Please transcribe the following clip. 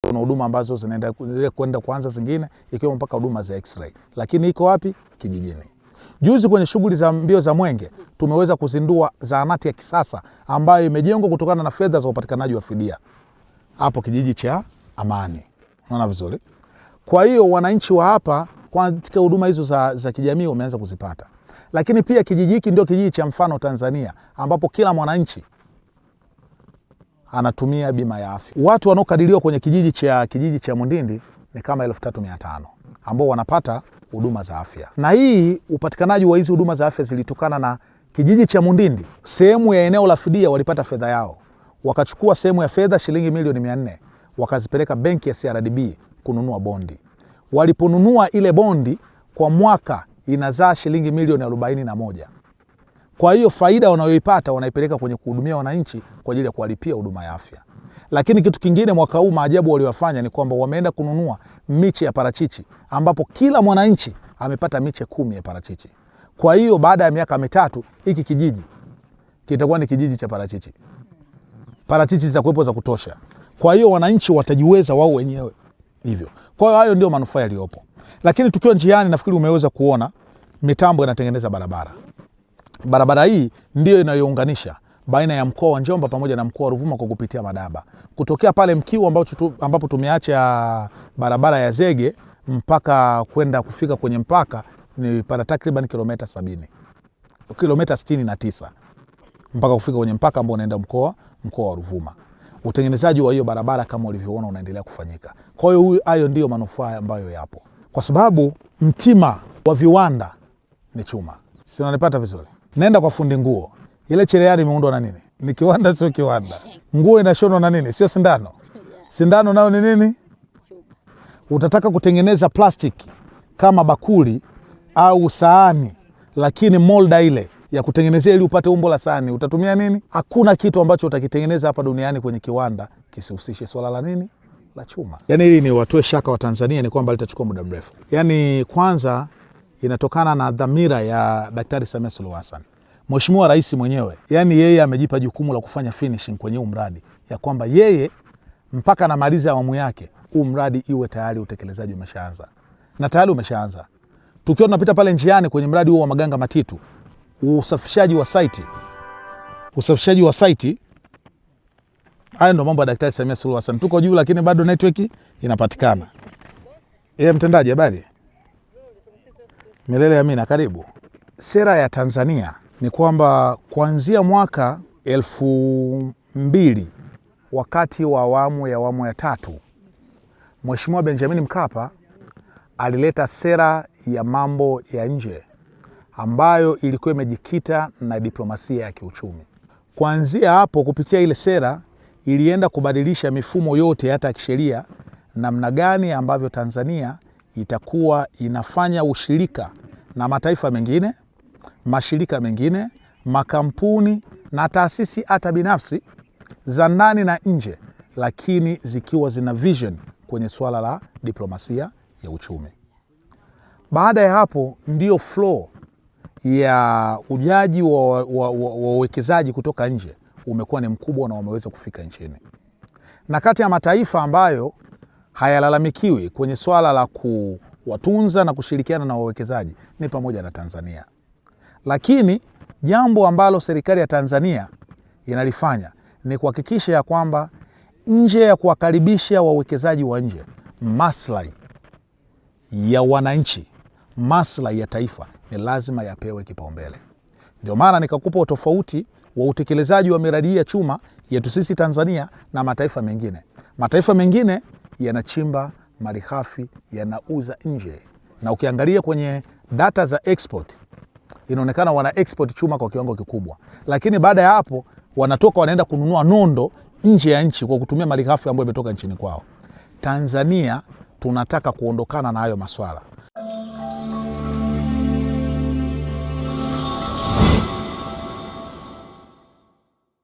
kuna huduma ambazo zinaenda kwenda kuanza zingine, ikiwa mpaka huduma za x-ray. Lakini iko wapi? Kijijini. Juzi kwenye shughuli za mbio za Mwenge tumeweza kuzindua zahanati ya kisasa ambayo imejengwa kutokana na fedha za upatikanaji wa fidia hapo kijiji cha Amani. Unaona vizuri? Kwa hiyo wananchi wa hapa katika huduma hizo za kijamii wameanza kuzipata. Lakini pia kijiji hiki ndio kijiji cha mfano Tanzania ambapo kila mwananchi anatumia bima ya afya. Watu wanaokadiriwa kwenye kijiji cha Mundindi ni kama 3500 ambao wanapata huduma za afya. Na hii upatikanaji wa hizi huduma za afya zilitokana na kijiji cha Mundindi, sehemu ya eneo la fidia walipata fedha yao. Wakachukua sehemu ya fedha shilingi milioni 400 wakazipeleka benki ya CRDB kununua bondi. Waliponunua ile bondi kwa mwaka inazaa shilingi milioni 41. Kwa hiyo faida wanayoipata wanaipeleka kwenye kuhudumia wananchi kwa ajili ya kuwalipia huduma ya afya. Lakini kitu kingine mwaka huu maajabu waliofanya ni kwamba wameenda kununua miche ya parachichi ambapo kila mwananchi amepata miche 10 ya parachichi. Kwa hiyo baada ya miaka 3 hiki kijiji kitakuwa ni kijiji cha parachichi. Parachichi zitakuwepo za kutosha. Kwa hiyo wananchi watajiweza wao wenyewe hivyo. Kwa hiyo hayo ndio manufaa yaliyopo. Lakini tukiwa njiani nafikiri umeweza kuona mitambo inatengeneza barabara. Barabara hii ndio inayounganisha baina ya mkoa wa Njombe pamoja na mkoa wa Ruvuma kwa kupitia Madaba. Kutokea pale Mkiu ambapo tumeacha barabara ya zege mpaka kwenda kufika kwenye mpaka ni para takriban kilomita 70. Kilomita 69 mpaka kufika kwenye mpaka ambao unaenda mkoa wa Ruvuma. Utengenezaji wa hiyo barabara kama ulivyoona unaendelea kufanyika. Kwa hiyo hayo ndio manufaa ambayo yapo. Kwa sababu mtima wa viwanda ni chuma. Si unanipata vizuri? Nenda kwa fundi nguo. Ile cherehani imeundwa na nini? Ni kiwanda, sio kiwanda. Nguo inashonwa na nini? Sio sindano. Sindano nayo ni nini? Utataka kutengeneza plastiki kama bakuli au sahani, lakini molda ile ya kutengenezea ili upate umbo la sahani utatumia nini? Hakuna kitu ambacho utakitengeneza hapa duniani kwenye kiwanda kisihusishe swala la nini? La chuma. Yaani hili ni watoe shaka wa Tanzania ni kwamba litachukua muda mrefu. Yaani kwanza inatokana na dhamira ya Daktari Samia Suluhu Hassan. Mheshimiwa Rais mwenyewe, yani yeye amejipa jukumu la kufanya finishing kwenye huu mradi, ya kwamba yeye mpaka anamaliza awamu yake huu mradi iwe tayari utekelezaji umeshaanza. Na tayari umeshaanza. Tukiwa tunapita pale njiani kwenye mradi huo wa Maganga Matitu, usafishaji wa site, haya ndo mambo ya Daktari Samia Suluhu Hassan. Tuko juu lakini bado network inapatikana. Mtendaji, habari? Milele Amina, karibu. Sera ya Tanzania ni kwamba kuanzia mwaka 2000 wakati wa awamu ya 3 Mheshimiwa Benjamin Mkapa alileta sera ya mambo ya nje ambayo ilikuwa imejikita na diplomasia ya kiuchumi. Kuanzia hapo kupitia ile sera ilienda kubadilisha mifumo yote hata kisheria, namna gani ambavyo Tanzania itakuwa inafanya ushirika na mataifa mengine, mashirika mengine, makampuni na taasisi hata binafsi za ndani na nje, lakini zikiwa zina vision kwenye swala la diplomasia ya uchumi. Baada ya hapo ndio flow ya ujaji wa uwekezaji kutoka nje umekuwa ni mkubwa na wameweza kufika nchini. Na kati ya mataifa ambayo hayalalamikiwi kwenye swala la kuwatunza na kushirikiana na wawekezaji ni pamoja na Tanzania. Lakini jambo ambalo serikali ya Tanzania inalifanya ni kuhakikisha ya kwamba nje ya kuwakaribisha wawekezaji wa nje, maslahi ya wananchi, maslahi ya taifa ni lazima yapewe kipaumbele. Ndio maana nikakupa utofauti wa utekelezaji wa miradi ya chuma yetu sisi Tanzania na mataifa mengine. Mataifa mengine yanachimba malighafi, yanauza nje. Na ukiangalia kwenye data za export, inaonekana wana export chuma kwa kiwango kikubwa. Lakini baada ya hapo wanatoka wanaenda kununua nondo nje ya nchi kwa kutumia malighafi ambayo imetoka nchini kwao. Tanzania tunataka kuondokana na hayo maswala.